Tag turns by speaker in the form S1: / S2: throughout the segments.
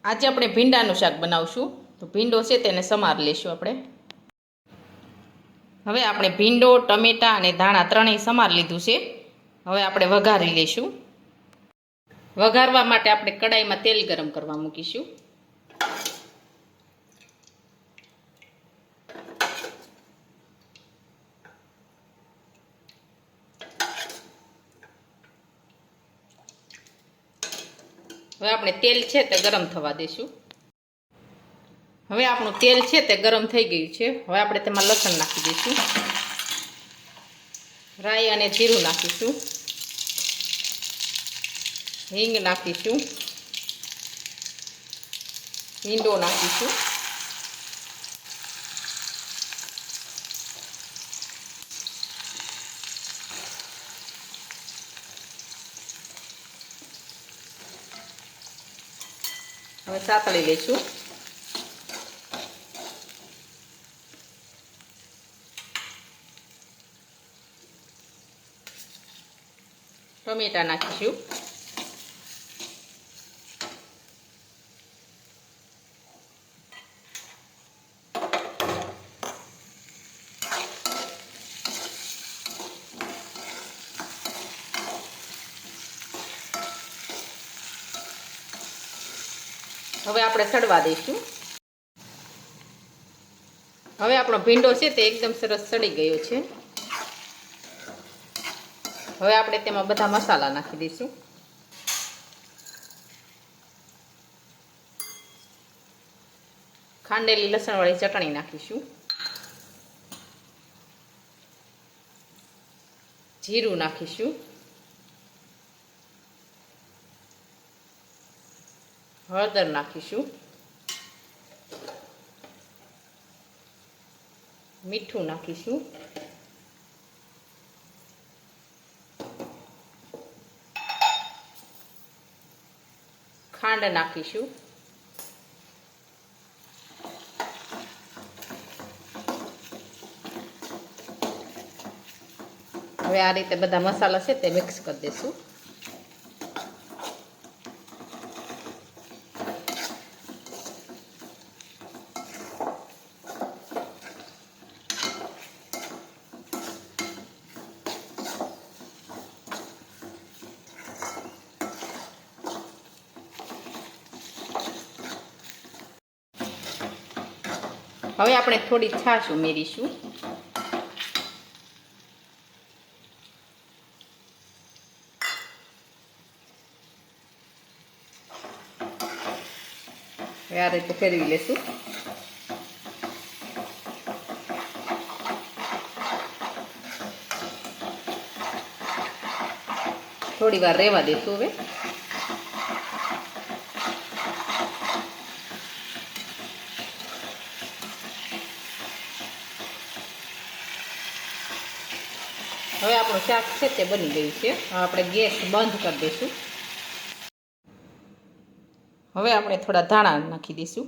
S1: આજે આપણે ભીંડાનું શાક બનાવશું. તો ભીંડો છે તેને સમાર લેશું આપણે. હવે આપણે ભીંડો, ટમેટાં અને ધાણા ત્રણેય સમાર લીધું છે. હવે આપણે વઘારી લઈશું. વઘારવા માટે આપણે કડાઈમાં તેલ ગરમ કરવા મૂકીશું. હવે આપણે તેલ છે તે ગરમ થવા દઈશું. હવે આપણું તેલ છે તે ગરમ થઈ ગયું છે. હવે આપણે તેમાં લસણ નાખી દઈશું. રાઈ અને જીરું નાખીશું. હિંગ નાખીશું. ભીંડો નાખીશું. હવે સાતળી લઈશું. ટમેટાં નાખીશું. હવે આપણે સડવા દઈશું. હવે આપણો ભીંડો છે તે એકદમ સરસ સડી ગયો છે. હવે આપણે તેમાં બધા મસાલા નાખી દઈશું. ખાંડેલી લસણવાળી ચટણી નાખીશું. જીરું નાખીશું. હળદર નાખીશું. મીઠું નાખીશું. ખાંડ નાખીશું. હવે આ રીતે બધા મસાલા છે તે મિક્સ કરી દઈશું. હવે આપણે થોડી છાશ ઉમેરીશું. હવે આ રીતે ફેરવી લેશું. થોડી વાર રહેવા દઈશું. હવે હવે આપણું શાક છે તે બની ગયું છે. હવે આપણે ગેસ બંધ કરી દઈશું. હવે આપણે થોડા ધાણા નાખી દઈશું.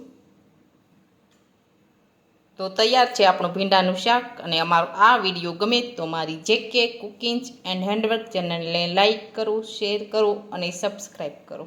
S1: તો તૈયાર છે આપણું ભીંડાનું શાક. અને અમારો આ વિડીયો ગમે તો મારી JK કુકિંગ એન્ડ હેન્ડવર્ક ચેનલને લાઈક કરો, શેર કરો અને સબસ્ક્રાઈબ કરો.